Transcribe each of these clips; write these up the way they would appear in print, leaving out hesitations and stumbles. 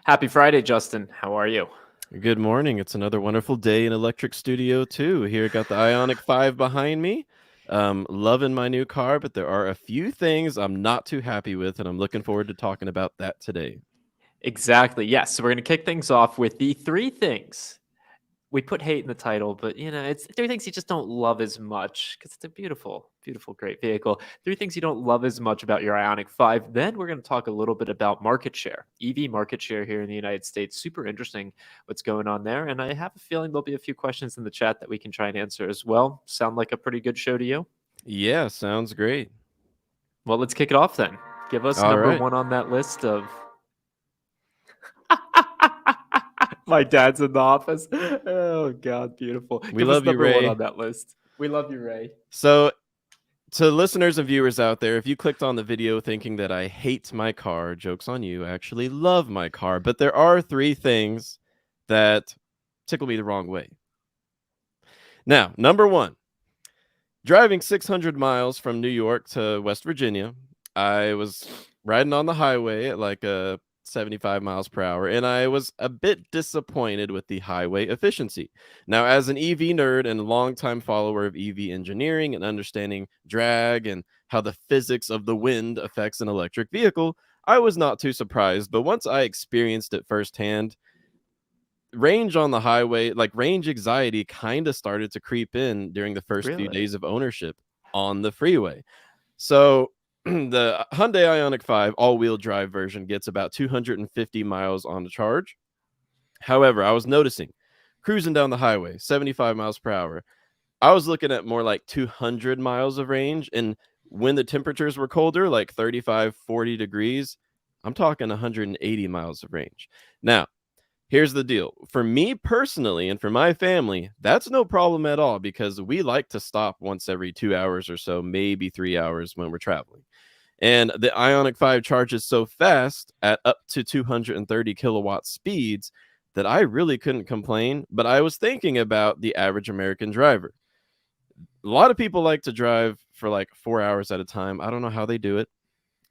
Happy Friday, Justin. How are you? Good morning. It's another wonderful day in Electric Studio 2. Here, got the IONIQ 5 behind me. Loving my new car, but there are a few things I'm not too happy with, and I'm looking forward to talking about that today. Exactly. Yes. So we're going to kick things off with the three things. We put hate in the title, but it's three things you just don't love as much because it's a beautiful, beautiful, great vehicle. Three things you don't love as much about your IONIQ 5. Then we're going to talk a little bit about market share, EV market share here in the United States. Super interesting what's going on there. And I have a feeling there'll be a few questions in the chat that we can try and answer as well. Sound like a pretty good show to you? Yeah, sounds great. Well, let's kick it off then. Give us All number right. one on that list of my dad's in the office. Oh God, beautiful. We Give us love you, number one Ray. on that list. We love you, Ray. So, to listeners and viewers out there, if you clicked on the video thinking that I hate my car, joke's on you, I actually love my car. But there are three things that tickle me the wrong way. Now, number one. Driving 600 miles from New York to West Virginia, I was riding on the highway at like 75 miles per hour, and I was a bit disappointed with the highway efficiency. Now, as an EV nerd and longtime follower of EV engineering and understanding drag and how the physics of the wind affects an electric vehicle, I was not too surprised. But once I experienced it firsthand, range on the highway, like range anxiety kind of started to creep in during the first few Really? days of ownership on the freeway. So the Hyundai IONIQ 5 all-wheel drive version gets about 250 miles on the charge. However, I was noticing cruising down the highway, 75 miles per hour, I was looking at more like 200 miles of range. And when the temperatures were colder, like 35, 40 degrees, I'm talking 180 miles of range. Now, here's the deal. For me personally and for my family, that's no problem at all because we like to stop once every 2 hours or so, maybe 3 hours when we're traveling. And the IONIQ 5 charges so fast at up to 230 kilowatt speeds that I really couldn't complain. But I was thinking about the average American driver. A lot of people like to drive for like 4 hours at a time. I don't know how they do it.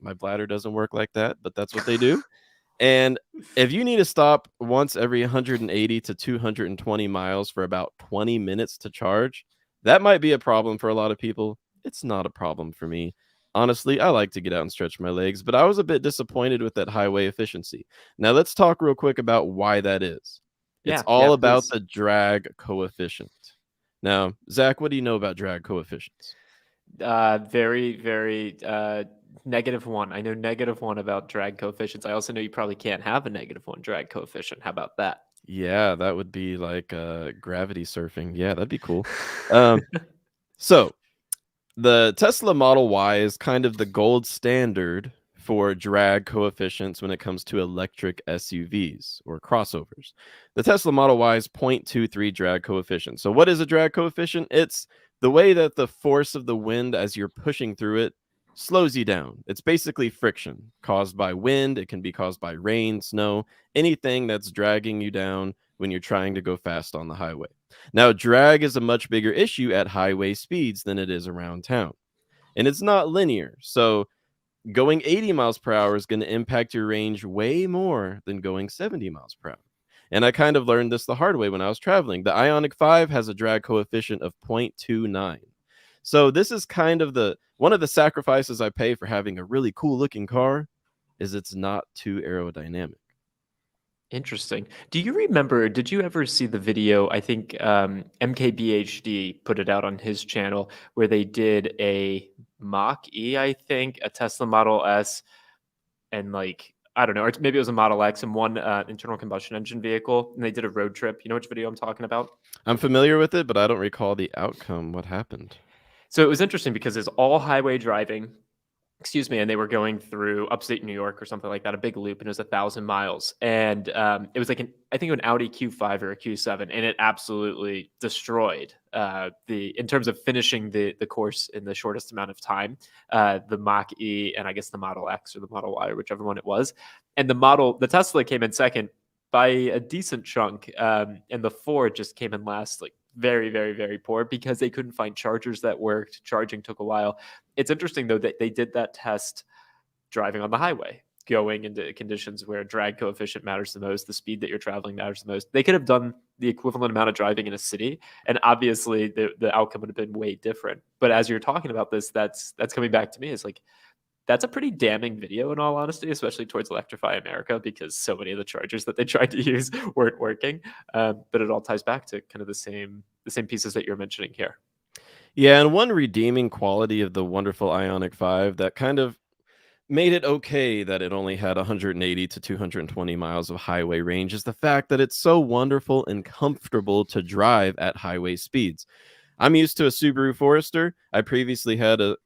My bladder doesn't work like that, but that's what they do. And if you need to stop once every 180 to 220 miles for about 20 minutes to charge, that might be a problem for a lot of people. It's not a problem for me. Honestly, I like to get out and stretch my legs, but I was a bit disappointed with that highway efficiency. Now, let's talk real quick about why that is. It's Yeah, all about please. the drag coefficient. Now, Zach, what do you know about drag coefficients? Very, very -1. I know -1 about drag coefficients. I also know you probably can't have a -1 drag coefficient. How about that? Yeah, that would be like gravity surfing. Yeah, that'd be cool. Um, so the Tesla Model Y is kind of the gold standard for drag coefficients when it comes to electric SUVs or crossovers. The Tesla Model Y is 0.23 drag coefficient. So what is a drag coefficient? It's the way that the force of the wind as you're pushing through it slows you down. It's basically friction caused by wind. It can be caused by rain, snow, anything that's dragging you down when you're trying to go fast on the highway. Now, drag is a much bigger issue at highway speeds than it is around town. And it's not linear. So going 80 miles per hour is going to impact your range way more than going 70 miles per hour. And I kind of learned this the hard way when I was traveling. The IONIQ 5 has a drag coefficient of 0.29. So this is kind of one of the sacrifices I pay for having a really cool looking car is it's not too aerodynamic. Interesting. Do you remember, did you ever see the video? I think MKBHD put it out on his channel where they did a Mach E, I think, a Tesla Model S, and like, I don't know, or maybe it was a Model X and one internal combustion engine vehicle, and they did a road trip. You know which video I'm talking about? I'm familiar with it, but I don't recall the outcome. What happened? So it was interesting because it's all highway driving. Excuse me, and they were going through upstate New York or something like that, a big loop, and it was 1,000 miles. And it was like I think an Audi Q5 or a Q7, and it absolutely destroyed in terms of finishing the course in the shortest amount of time. The Mach E and I guess the Model X or the Model Y or whichever one it was, and the Tesla came in second by a decent chunk, and the Ford just came in last, like very, very, very poor because they couldn't find chargers that worked. Charging took a while. It's interesting though that they did that test driving on the highway going into conditions where drag coefficient matters the most, the speed that you're traveling matters the most. They could have done the equivalent amount of driving in a city, and obviously the outcome would have been way different. But as you're talking about this, that's coming back to me. It's like, that's a pretty damning video, in all honesty, especially towards Electrify America, because so many of the chargers that they tried to use weren't working. But it all ties back to kind of the same pieces that you're mentioning here. Yeah, and one redeeming quality of the wonderful IONIQ 5 that kind of made it okay that it only had 180 to 220 miles of highway range is the fact that it's so wonderful and comfortable to drive at highway speeds. I'm used to a Subaru Forester. I previously had a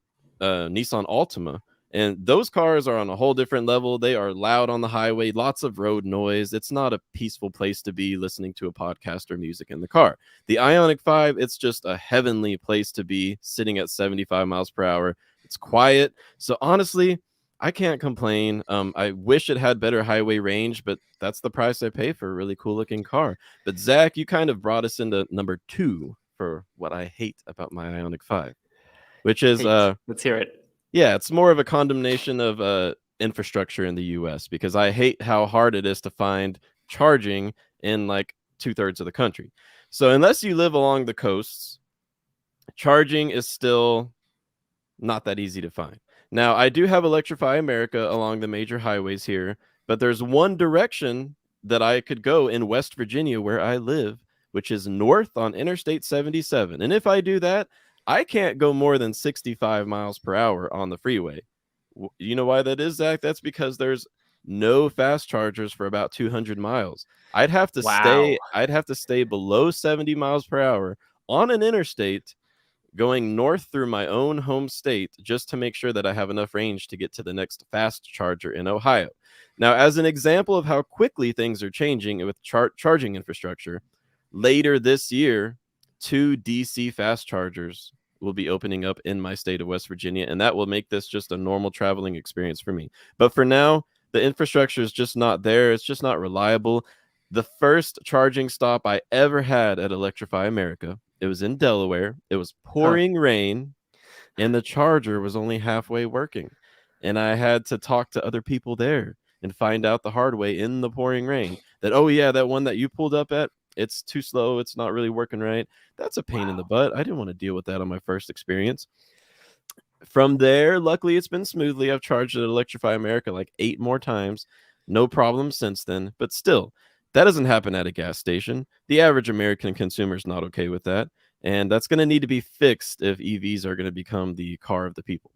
Nissan Altima, and those cars are on a whole different level. They are loud on the highway, lots of road noise. It's not a peaceful place to be listening to a podcast or music in the car. The IONIQ 5, it's just a heavenly place to be, sitting at 75 miles per hour. It's quiet. So honestly, I can't complain. I wish it had better highway range, but that's the price I pay for a really cool looking car. But Zach, you kind of brought us into number 2 for what I hate about my IONIQ 5, which is let's hear it. Yeah, it's more of a condemnation of infrastructure in the US, because I hate how hard it is to find charging in like 2/3 of the country. So unless you live along the coasts, charging is still not that easy to find. Now, I do have Electrify America along the major highways here, but there's one direction that I could go in West Virginia where I live, which is north on Interstate 77. And if I do that, I can't go more than 65 miles per hour on the freeway. You know why that is, Zach? That's because there's no fast chargers for about 200 miles. I'd have to stay below 70 miles per hour on an interstate going north through my own home state just to make sure that I have enough range to get to the next fast charger in Ohio. Now, as an example of how quickly things are changing with charging infrastructure, later this year, 2 DC fast chargers will be opening up in my state of West Virginia, and that will make this just a normal traveling experience for me. But for now, the infrastructure is just not there. It's just not reliable. The first charging stop I ever had at Electrify America, it was in Delaware. It was pouring rain, and the charger was only halfway working. And I had to talk to other people there and find out the hard way in the pouring rain that, oh yeah, that one that you pulled up at, it's too slow. It's not really working right. That's a pain in the butt. I didn't want to deal with that on my first experience. From there, luckily, it's been smoothly. I've charged at Electrify America like 8 more times. No problem since then. But still, that doesn't happen at a gas station. The average American consumer is not okay with that. And that's going to need to be fixed if EVs are going to become the car of the people.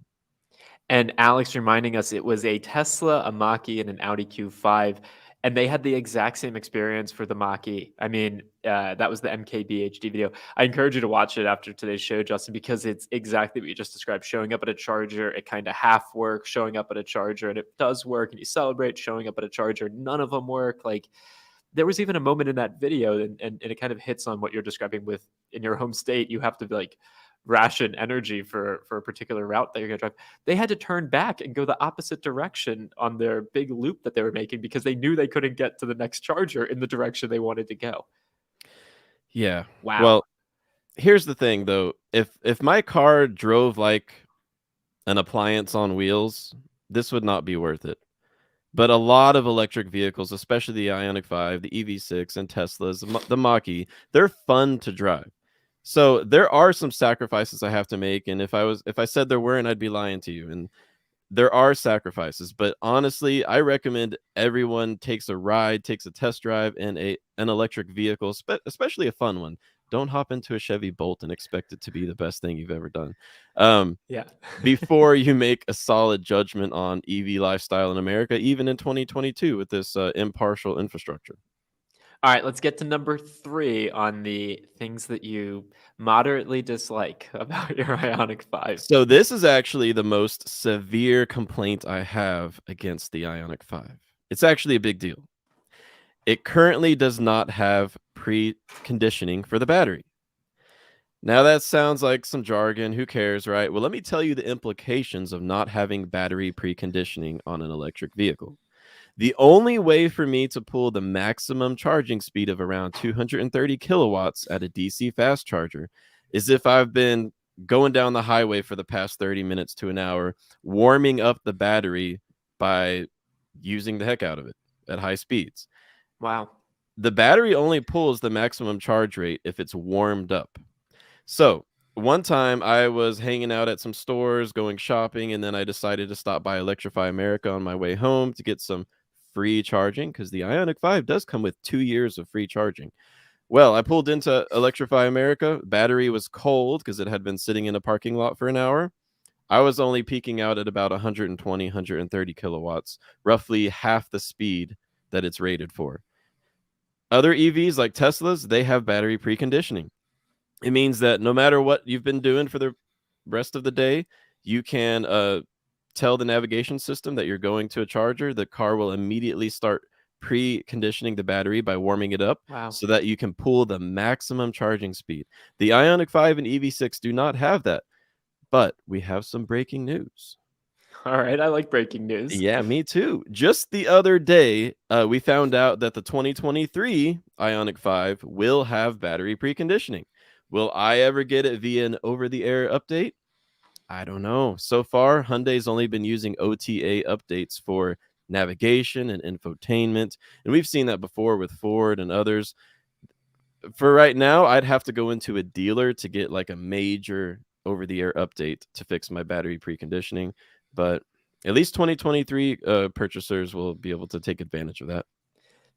And Alex reminding us it was a Tesla, a Mach-E, and an Audi Q5. And they had the exact same experience for the Mach-E. I mean, that was the MKBHD video. I encourage you to watch it after today's show, Justin, because it's exactly what you just described. Showing up at a charger, it kind of half works. Showing up at a charger, and it does work, and you celebrate. Showing up at a charger, none of them work. Like, there was even a moment in that video, and it kind of hits on what you're describing with in your home state. You have to like ration energy for a particular route that you're going to drive. They had to turn back and go the opposite direction on their big loop that they were making because they knew they couldn't get to the next charger in the direction they wanted to go. Yeah. Wow. Well, here's the thing though. If my car drove like an appliance on wheels, this would not be worth it. But a lot of electric vehicles, especially the IONIQ 5, the EV6, and Teslas, the Mach-E, they're fun to drive. So there are some sacrifices I have to make, and if I said there weren't, I'd be lying to you. And there are sacrifices, but honestly, I recommend everyone takes a test drive in an electric vehicle, especially a fun one. Don't hop into a Chevy Bolt and expect it to be the best thing you've ever done. Yeah. Before you make a solid judgment on EV lifestyle in America, even in 2022 with this impartial infrastructure. All right, let's get to number 3 on the things that you moderately dislike about your IONIQ 5. So this is actually the most severe complaint I have against the IONIQ 5. It's actually a big deal. It currently does not have preconditioning for the battery. Now that sounds like some jargon. Who cares, right? Well, let me tell you the implications of not having battery preconditioning on an electric vehicle. The only way for me to pull the maximum charging speed of around 230 kilowatts at a DC fast charger is if I've been going down the highway for the past 30 minutes to an hour, warming up the battery by using the heck out of it at high speeds. Wow. The battery only pulls the maximum charge rate if it's warmed up. So one time I was hanging out at some stores, going shopping, and then I decided to stop by Electrify America on my way home to get some free charging, because the IONIQ 5 does come with 2 years of free charging. Well, I pulled into Electrify America. Battery was cold because it had been sitting in a parking lot for an hour. I was only peaking out at about 120, 130 kilowatts, roughly half the speed that it's rated for. Other EVs like Teslas, they have battery preconditioning. It means that no matter what you've been doing for the rest of the day, you can tell the navigation system that you're going to a charger. The car will immediately start preconditioning the battery by warming it up Wow. so that you can pull the maximum charging speed. The IONIQ 5 and EV6 do not have that, but we have some breaking news. All right. I like breaking news. Yeah, me too. Just the other day, we found out that the 2023 IONIQ 5 will have battery preconditioning. Will I ever get it via an over-the-air update? I don't know. So far, Hyundai's only been using OTA updates for navigation and infotainment, and we've seen that before with Ford and others. For right now, I'd have to go into a dealer to get like a major over-the-air update to fix my battery preconditioning, but at least 2023 purchasers will be able to take advantage of that.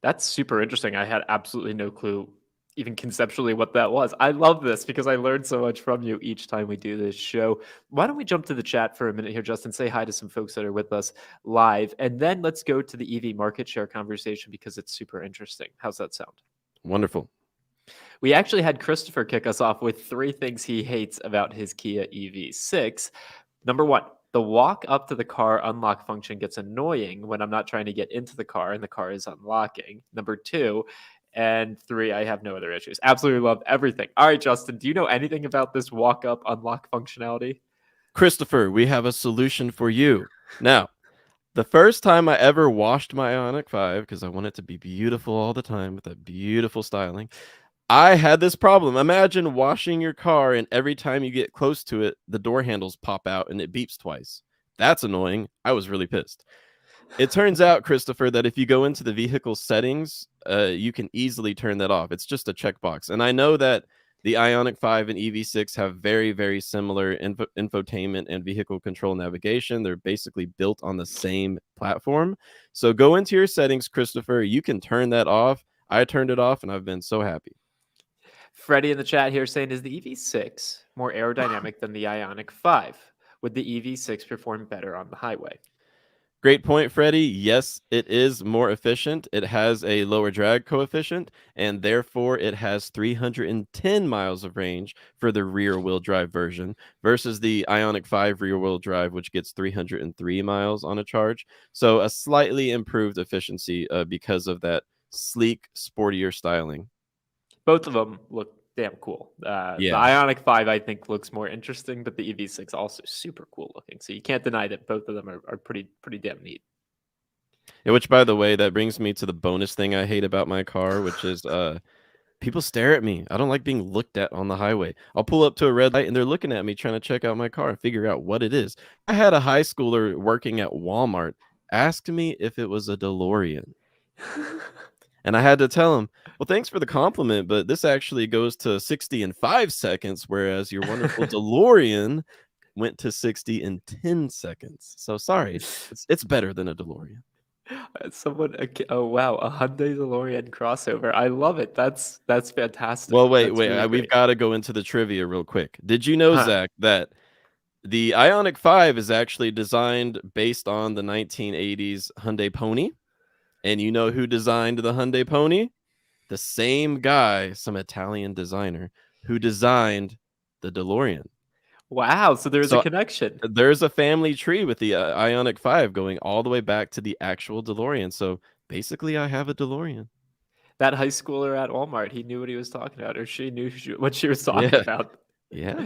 That's super interesting. I had absolutely no clue, even conceptually, what that was. I love this because I learn so much from you each time we do this show. Why don't we jump to the chat for a minute here, Justin? Say hi to some folks that are with us live, and then let's go to the EV market share conversation because it's super interesting. How's that sound? Wonderful. We actually had Christopher kick us off with 3 things he hates about his Kia EV6. Number 1, the walk up to the car unlock function gets annoying when I'm not trying to get into the car and the car is unlocking. Number 2 and 3, I have no other issues. Absolutely love everything. All right, Justin, do you know anything about this walk up unlock functionality? Christopher, we have a solution for you. Now, the first time I ever washed my IONIQ 5, because I want it to be beautiful all the time with that beautiful styling, I had this problem. Imagine washing your car and every time you get close to it, the door handles pop out and it beeps twice. That's annoying. I was really pissed. It turns out, Christopher, that if you go into the vehicle settings, you can easily turn that off. It's just a checkbox. And I know that the IONIQ 5 and EV6 have very, very similar infotainment and vehicle control navigation. They're basically built on the same platform. So go into your settings, Christopher. You can turn that off. I turned it off and I've been so happy. Freddie in the chat here saying, is the EV6 more aerodynamic than the IONIQ 5? Would the EV6 perform better on the highway? Great point, Freddie. Yes, it is more efficient. It has a lower drag coefficient, and therefore it has 310 miles of range for the rear-wheel drive version versus the IONIQ 5 rear-wheel drive, which gets 303 miles on a charge. So a slightly improved efficiency because of that sleek, sportier styling. Both of them look damn cool. The IONIQ 5, I think, looks more interesting, but the EV6 also super cool looking. So you can't deny that both of them are pretty damn neat. Yeah, which, by the way, that brings me to the bonus thing I hate about my car, which is people stare at me. I don't like being looked at on the highway. I'll pull up to a red light and they're looking at me trying to check out my car and figure out what it is. I had a high schooler working at Walmart ask me if it was a DeLorean. And I had to tell him, well, thanks for the compliment, but this actually goes to 60 in 5 seconds, whereas your wonderful DeLorean went to 60 in 10 seconds. So sorry, it's better than a DeLorean. Oh wow, a Hyundai DeLorean crossover. I love it. That's fantastic. Well, wait, Really we've great. got to go into the trivia real quick. Did you know, Zach, that the IONIQ 5 is actually designed based on the 1980s Hyundai Pony? And you know who designed the Hyundai Pony? The same guy, some Italian designer, who designed the DeLorean. Wow, so there's a connection. There's a family tree with the IONIQ 5 going all the way back to the actual DeLorean. So basically, I have a DeLorean. That high schooler at Walmart, he knew what he was talking about, or she knew what she was talking about. Yeah.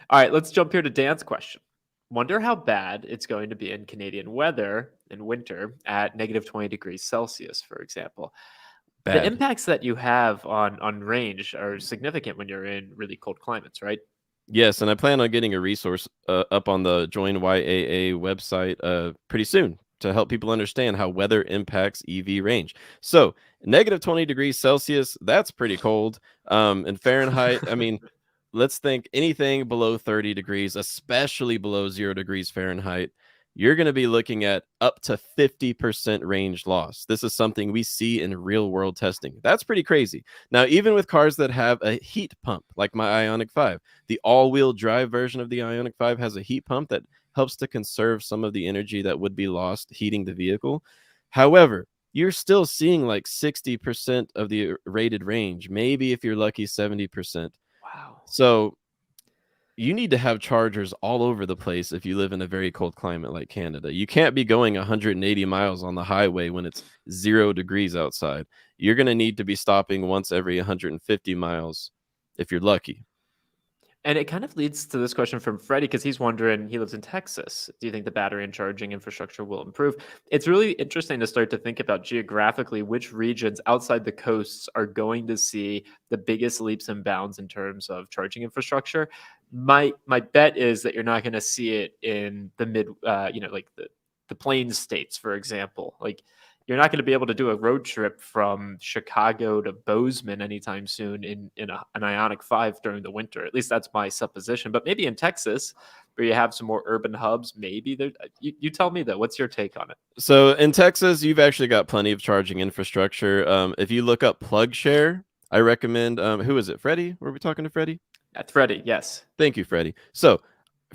All right, let's jump here to Dan's question. Wonder how bad it's going to be in Canadian weather in winter at negative 20 degrees Celsius, for example. Bad. The impacts that you have on range are significant when you're in really cold climates, right? Yes, and I plan on getting a resource up on the Join YAA website pretty soon to help people understand how weather impacts EV range. So negative 20 degrees Celsius, that's pretty cold. In Fahrenheit, I mean, let's think anything below 30 degrees, especially below 0 degrees Fahrenheit, you're going to be looking at up to 50% range loss. This is something we see in real world testing. That's pretty crazy. Now, even with cars that have a heat pump, like my IONIQ 5, the all-wheel drive version of the IONIQ 5 has a heat pump that helps to conserve some of the energy that would be lost heating the vehicle. However, you're still seeing like 60% of the rated range, maybe if you're lucky, 70%. Wow. So you need to have chargers all over the place if you live in a very cold climate like Canada. You can't be going 180 miles on the highway when it's 0 degrees outside. You're going to need to be stopping once every 150 miles if you're lucky. And it kind of leads to this question from Freddie, because he's wondering, he lives in Texas. Do you think the battery and charging infrastructure will improve? It's really interesting to start to think about geographically which regions outside the coasts are going to see the biggest leaps and bounds in terms of charging infrastructure. My bet is that you're not going to see it in the like the plains states, for example. Like, you're not going to be able to do a road trip from Chicago to Bozeman anytime soon in an IONIQ 5 during the winter. At least that's my supposition. But maybe in Texas, where you have some more urban hubs, maybe there. You tell me, though. What's your take on it? So in Texas, you've actually got plenty of charging infrastructure. If you look up PlugShare, I recommend. Who is it? Freddie? Were we talking to Freddie? Freddie, yes. Thank you, Freddie. So,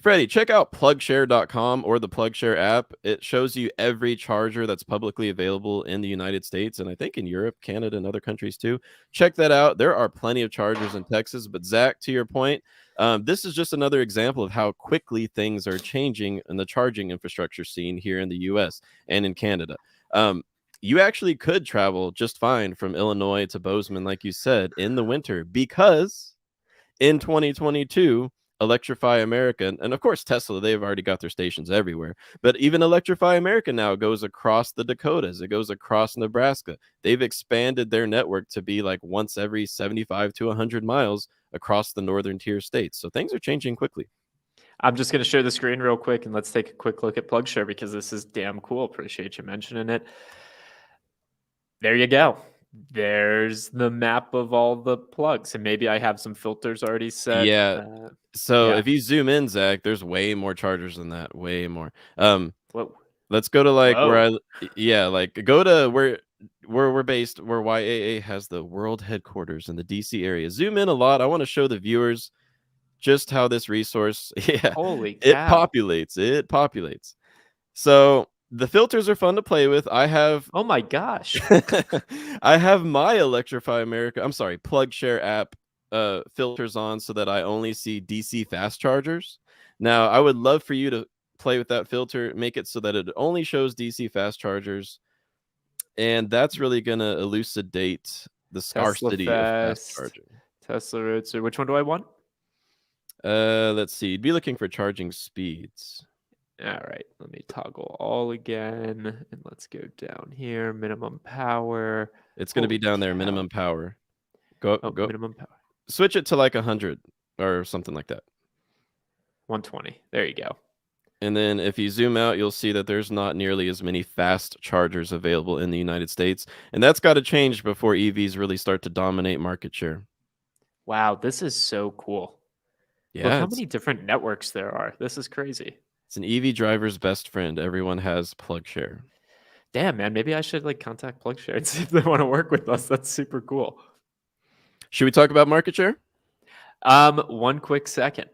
Freddie, check out PlugShare.com or the PlugShare app. It shows you every charger that's publicly available in the United States, and I think in Europe, Canada, and other countries too. Check that out. There are plenty of chargers in Texas. But Zach, to your point, this is just another example of how quickly things are changing in the charging infrastructure scene here in the U.S. and in Canada. You actually could travel just fine from Illinois to Bozeman, like you said, in the winter, because in 2022, Electrify America, and of course Tesla, they've already got their stations everywhere, but even Electrify America now goes across the Dakotas. It goes across Nebraska. They've expanded their network to be like once every 75 to 100 miles across the northern tier states. So things are changing quickly. I'm just going to share the screen real quick, and let's take a quick look at PlugShare, because this is damn cool. Appreciate you mentioning it. There you go. There's the map of all the plugs, and maybe I have some filters already set. Yeah. So if you zoom in, Zach, there's way more chargers than that. Way more. Whoa. Let's go to like where like go to where we're based, where YAA has the world headquarters in the DC area. Zoom in a lot. I want to show the viewers just how this resource, Holy cow. it populates. So the filters are fun to play with. I have, oh my gosh, I have my PlugShare app filters on so that I only see DC fast chargers. Now, I would love for you to play with that filter, make it so that it only shows DC fast chargers, and that's really gonna elucidate the scarcity of fast charging. Tesla Roadster. Which one do I want? Let's see. You'd be looking for charging speeds. All right, let me toggle all again, and let's go down here. Minimum power. It's going to be down there. Minimum power. Go. Minimum power. Switch it to like 100 or something like that. 120. There you go. And then if you zoom out, you'll see that there's not nearly as many fast chargers available in the United States, and that's got to change before EVs really start to dominate market share. Wow, this is so cool. Yeah. Look how many different networks there are. This is crazy. It's an EV driver's best friend. Everyone has PlugShare. Damn, man. Maybe I should like contact PlugShare and see if they want to work with us. That's super cool. Should we talk about market share? One quick second.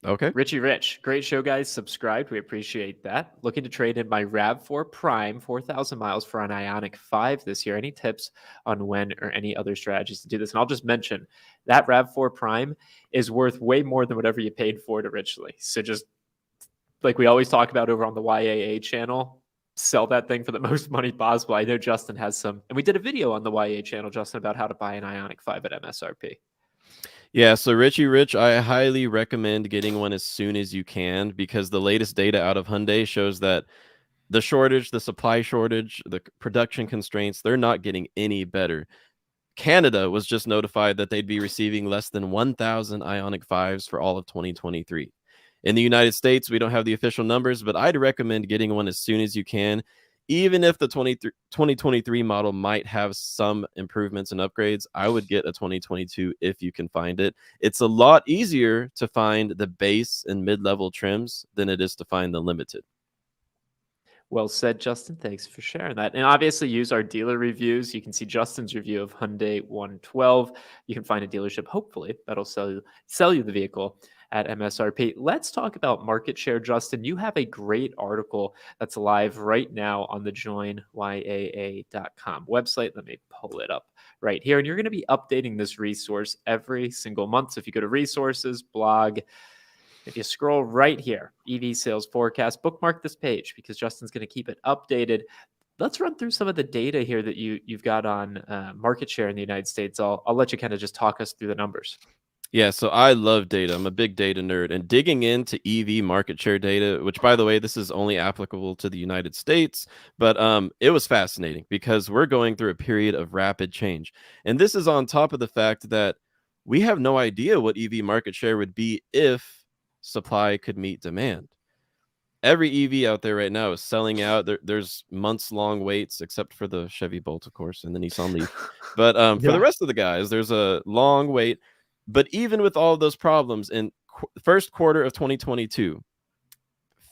Okay. Richie Rich, great show, guys. Subscribed. We appreciate that. Looking to trade in my RAV4 Prime, 4,000 miles for an IONIQ 5 this year. Any tips on when or any other strategies to do this? And I'll just mention that RAV4 Prime is worth way more than whatever you paid for it originally. So just like we always talk about over on the YAA channel, sell that thing for the most money possible. I know Justin has some, and we did a video on the YAA channel, Justin, about how to buy an IONIQ 5 at MSRP. Yeah, so Richie Rich, I highly recommend getting one as soon as you can, because the latest data out of Hyundai shows that the shortage, the supply shortage, the production constraints, they're not getting any better. Canada was just notified that they'd be receiving less than 1,000 IONIQ 5s for all of 2023. In the United States, we don't have the official numbers, but I'd recommend getting one as soon as you can. even if the 2023 model might have some improvements and upgrades, I would get a 2022 if you can find it. It's a lot easier to find the base and mid-level trims than it is to find the limited. Well said, Justin. Thanks for sharing that. And obviously, use our dealer reviews. You can see Justin's review of Hyundai 112. You can find a dealership, hopefully, that'll sell you the vehicle at MSRP. Let's talk about market share, Justin. You have a great article that's live right now on the joinyaa.com website. Let me pull it up right here. And you're going to be updating this resource every single month. So if you go to resources, blog, if you scroll right here, EV sales forecast, bookmark this page because Justin's going to keep it updated. Let's run through some of the data here that you've got on market share in the United States. I'll let you kind of just talk us through the numbers. Yeah, so I love data. I'm a big data nerd, and digging into EV market share data, which by the way, this is only applicable to the United States, but it was fascinating because we're going through a period of rapid change. And this is on top of the fact that we have no idea what EV market share would be if supply could meet demand. Every EV out there right now is selling out. There's months-long waits, except for the Chevy Bolt, of course, and the Nissan Leaf. But for the rest of the guys, there's a long wait. But even with all of those problems, in first quarter of 2022,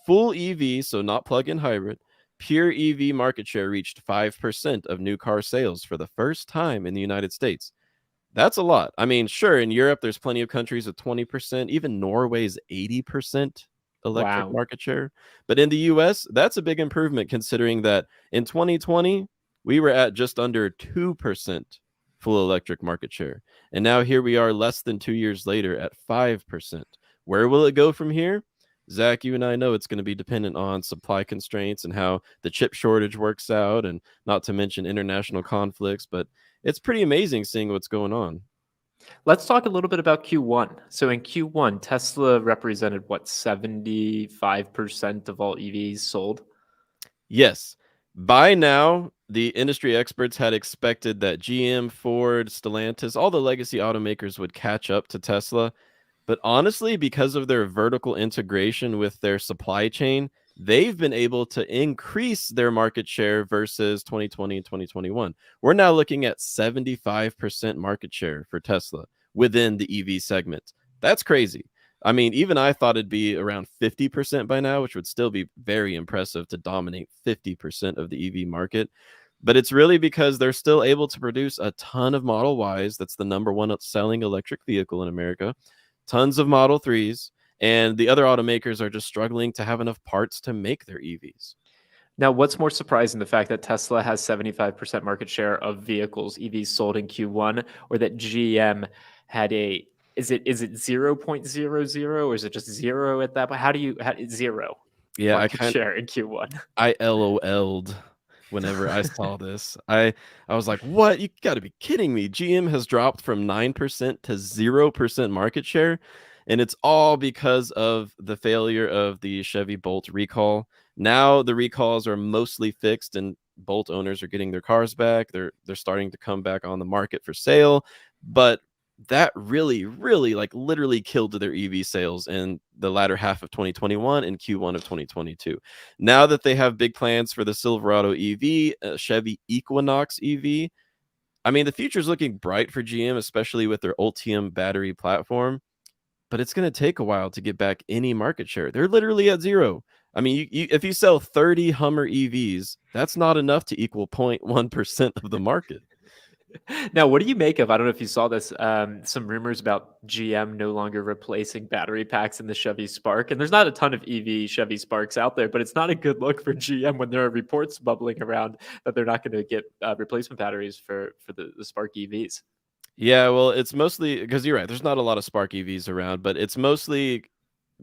full EV, so not plug-in hybrid, pure EV market share reached 5% of new car sales for the first time in the United States. That's a lot. I mean, sure, in Europe, there's plenty of countries with 20%. Even Norway's 80% electric market share. But in the US, that's a big improvement considering that in 2020, we were at just under 2% full electric market share. And now here we are less than 2 years later at 5%. Where will it go from here? Zach, you and I know it's going to be dependent on supply constraints and how the chip shortage works out, and not to mention international conflicts, but it's pretty amazing seeing what's going on. Let's talk a little bit about Q1. So in Q1, Tesla represented what, 75% of all EVs sold? Yes. By now, the industry experts had expected that GM, Ford, Stellantis, all the legacy automakers would catch up to Tesla. But honestly, because of their vertical integration with their supply chain, they've been able to increase their market share versus 2020 and 2021. We're now looking at 75% market share for Tesla within the EV segment. That's crazy. I mean, even I thought it'd be around 50% by now, which would still be very impressive to dominate 50% of the EV market. But it's really because they're still able to produce a ton of Model Ys. That's the #1 selling electric vehicle in America. Tons of Model 3s. And the other automakers are just struggling to have enough parts to make their EVs. Now, what's more surprising, the fact that Tesla has 75% market share of vehicles, EVs sold in Q1, or that GM had is it 0.00 or is it just zero at that point? Zero market share in Q1? I LOL'd whenever I saw this. I was like, what? You got to be kidding me. GM has dropped from 9% to 0% market share. And it's all because of the failure of the Chevy Bolt recall. Now the recalls are mostly fixed and Bolt owners are getting their cars back. They're starting to come back on the market for sale. But that really, like literally killed their EV sales in the latter half of 2021 and Q1 of 2022. Now that they have big plans for the Silverado EV, Chevy Equinox EV, I mean, the future is looking bright for GM, especially with their Ultium battery platform. But it's going to take a while to get back any market share. They're literally at zero. I mean, if you sell 30 Hummer EVs, that's not enough to equal 0.1% of the market. Now, what do you make of, I don't know if you saw this, some rumors about GM no longer replacing battery packs in the Chevy Spark. And there's not a ton of EV Chevy Sparks out there, but it's not a good look for GM when there are reports bubbling around that they're not going to get replacement batteries for the Spark EVs. Yeah, well, it's mostly because you're right. There's not a lot of Spark EVs around, but it's mostly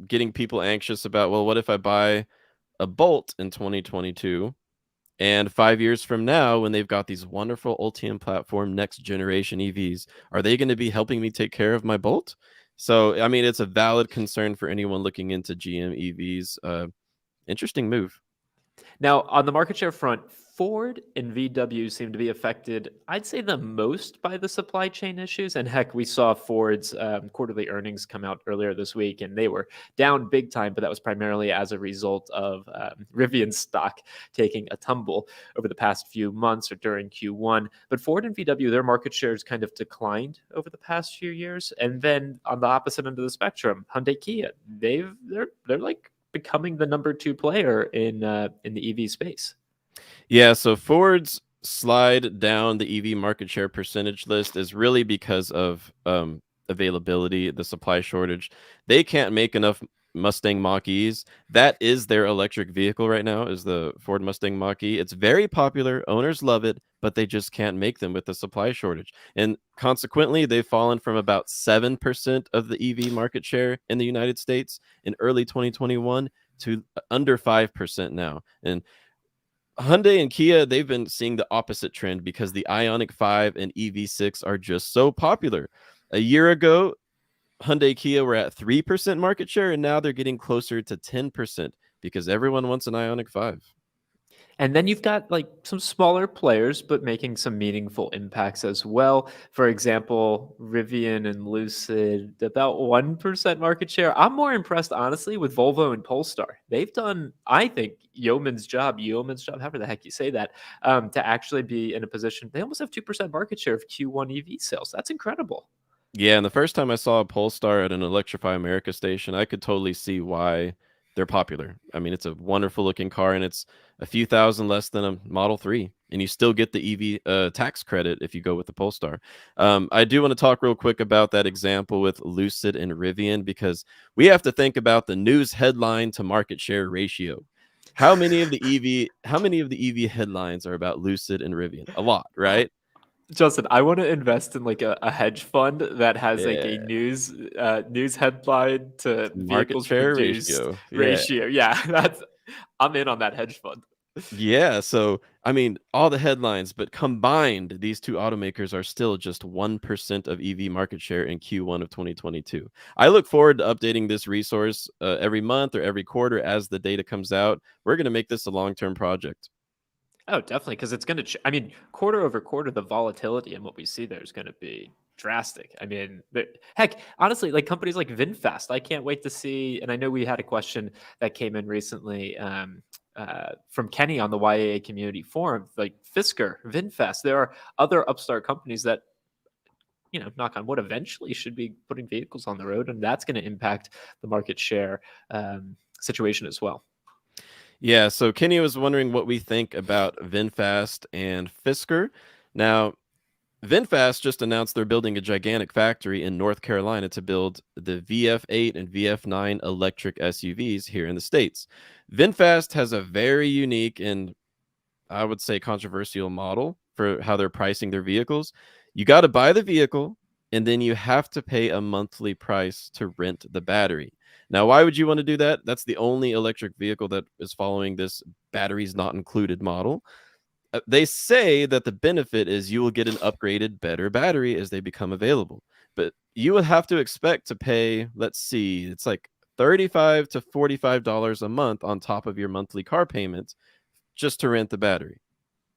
getting people anxious about, well, what if I buy a Bolt in 2022 and 5 years from now, when they've got these wonderful Ultium platform next generation EVs, are they going to be helping me take care of my Bolt? So, I mean, it's a valid concern for anyone looking into GM EVs. Interesting move. Now, on the market share front, Ford and VW seem to be affected, I'd say, the most by the supply chain issues. And heck, we saw Ford's quarterly earnings come out earlier this week, and they were down big time, but that was primarily as a result of Rivian stock taking a tumble over the past few months or during Q1. But Ford and VW, their market shares kind of declined over the past few years. And then on the opposite end of the spectrum, Hyundai Kia, they're like becoming the number 2 player in the EV space. Yeah, so Ford's slide down the EV market share percentage list is really because of availability, the supply shortage. They can't make enough Mustang Mach-E's. That is their electric vehicle right now, is the Ford Mustang Mach-E. It's very popular. Owners love it, but they just can't make them with the supply shortage. And consequently, they've fallen from about 7% of the EV market share in the United States in early 2021 to under 5% now. And Hyundai and Kia, they've been seeing the opposite trend because the IONIQ 5 and EV6 are just so popular. A year ago, Hyundai Kia were at 3% market share, and now they're getting closer to 10% because everyone wants an IONIQ 5. And then you've got like some smaller players, but making some meaningful impacts as well. For example, Rivian and Lucid, about 1% market share. I'm more impressed, honestly, with Volvo and Polestar. They've done, I think, yeoman's job, however the heck you say that, to actually be in a position. They almost have 2% market share of Q1 EV sales. That's incredible. Yeah, and the first time I saw a Polestar at an Electrify America station, I could totally see why they're popular. I mean, it's a wonderful looking car, and it's a few thousand less than a Model 3, and you still get the EV tax credit if you go with the Polestar. I do want to talk real quick about that example with Lucid and Rivian, because we have to think about the news headline to market share ratio. How many of the EV headlines are about Lucid and Rivian? A lot, right? Justin, I want to invest in like a hedge fund that has like a Yeah. news headline to Market vehicles share produced ratio. Yeah. ratio. Yeah, that's I'm in on that hedge fund. Yeah, so I mean, all the headlines, but combined, these two automakers are still just 1% of EV market share in Q1 of 2022. I look forward to updating this resource every month or every quarter as the data comes out. We're going to make this a long-term project. Oh, definitely, because it's going to. I mean, quarter over quarter, the volatility in what we see there is going to be drastic. I mean, heck, honestly, like companies like VinFast, I can't wait to see. And I know we had a question that came in recently from Kenny on the YAA community forum, like Fisker, VinFast. There are other upstart companies that, knock on wood, eventually should be putting vehicles on the road, and that's going to impact the market share situation as well. Yeah, so Kenny was wondering what we think about VinFast and Fisker. Now, VinFast just announced they're building a gigantic factory in North Carolina to build the VF8 and VF9 electric SUVs here in the States. VinFast has a very unique and, I would say, controversial model for how they're pricing their vehicles. You got to buy the vehicle, and then you have to pay a monthly price to rent the battery. Now, why would you want to do that? That's the only electric vehicle that is following this batteries not included model. They say that the benefit is you will get an upgraded, better battery as they become available. But you would have to expect to pay, let's see, it's like $35 to $45 a month on top of your monthly car payment just to rent the battery.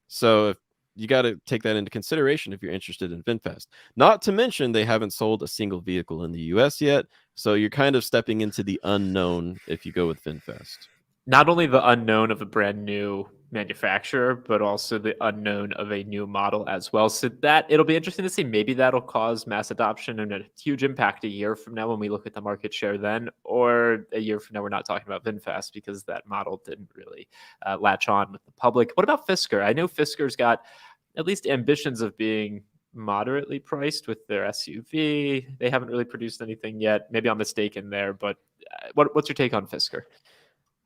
So if you got to take that into consideration if you're interested in VinFast. Not to mention they haven't sold a single vehicle in the US yet, so you're kind of stepping into the unknown if you go with VinFast. Not only the unknown of a brand new manufacturer, but also the unknown of a new model as well. So that it'll be interesting to see. Maybe that'll cause mass adoption and a huge impact a year from now when we look at the market share then, or a year from now we're not talking about VinFast because that model didn't really latch on with the public. What about Fisker? I know Fisker's got at least ambitions of being moderately priced with their SUV. They haven't really produced anything yet. Maybe I'm mistaken there, but what's your take on Fisker?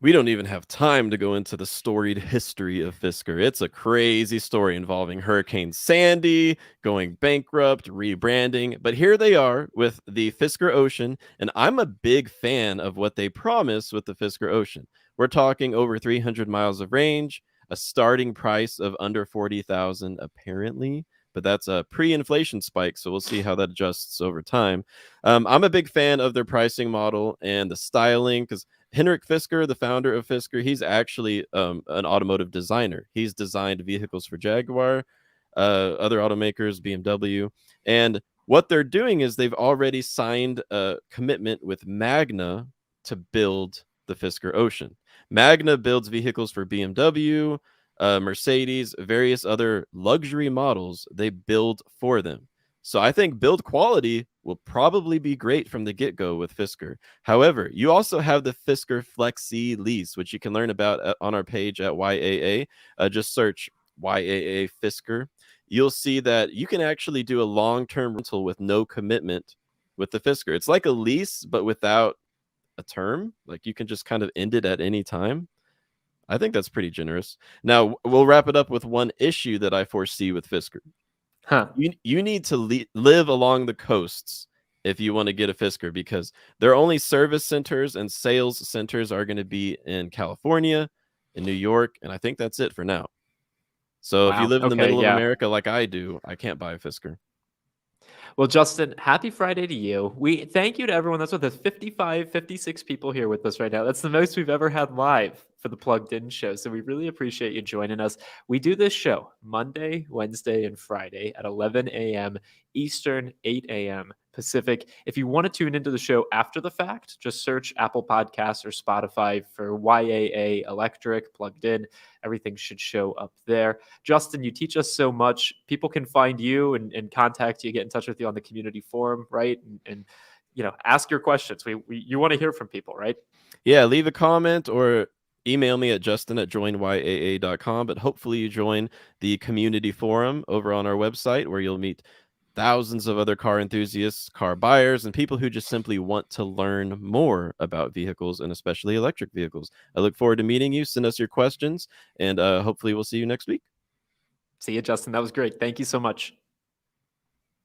We don't even have time to go into the storied history of Fisker. It's a crazy story involving Hurricane Sandy, going bankrupt, rebranding. But here they are with the Fisker Ocean, and I'm a big fan of what they promise with the Fisker Ocean. We're talking over 300 miles of range, a starting price of under 40,000 apparently, but that's a pre-inflation spike, so we'll see how that adjusts over time. I'm a big fan of their pricing model and the styling because Henrik Fisker, the founder of Fisker, he's actually an automotive designer. He's designed vehicles for Jaguar, other automakers, BMW. And what they're doing is they've already signed a commitment with Magna to build the Fisker Ocean. Magna builds vehicles for BMW, Mercedes, various other luxury models they build for them. So I think build quality will probably be great from the get-go with Fisker. However, you also have the Fisker Flexi lease, which you can learn about on our page at YAA. Just search YAA Fisker. You'll see that you can actually do a long-term rental with no commitment with the Fisker. It's like a lease, but without a term. Like you can just kind of end it at any time. I think that's pretty generous. Now, we'll wrap it up with one issue that I foresee with Fisker. Huh. You need to live along the coasts if you want to get a Fisker, because their only service centers and sales centers are going to be in California, in New York, and I think that's it for now. So if you live in the middle of America like I do, I can't buy a Fisker. Well, Justin, happy Friday to you. We thank you to everyone that's with us. 55, 56 people here with us right now. That's the most we've ever had live for the Plugged In show. So we really appreciate you joining us. We do this show Monday, Wednesday, and Friday at 11 a.m. Eastern, 8 a.m. Pacific. If you want to tune into the show after the fact, just search Apple Podcasts or Spotify for YAA Electric Plugged In. Everything should show up there. Justin, you teach us so much. People can find you and contact you, get in touch with you on the community forum, right? And you know, ask your questions. You want to hear from people, right? Yeah, leave a comment or email me at justin@joinyaa.com. But hopefully you join the community forum over on our website, where you'll meet thousands of other car enthusiasts, car buyers, and people who just simply want to learn more about vehicles, and especially electric vehicles. I look forward to meeting you. Send us your questions, and hopefully we'll see you next week. See you, Justin. That was great. Thank you so much.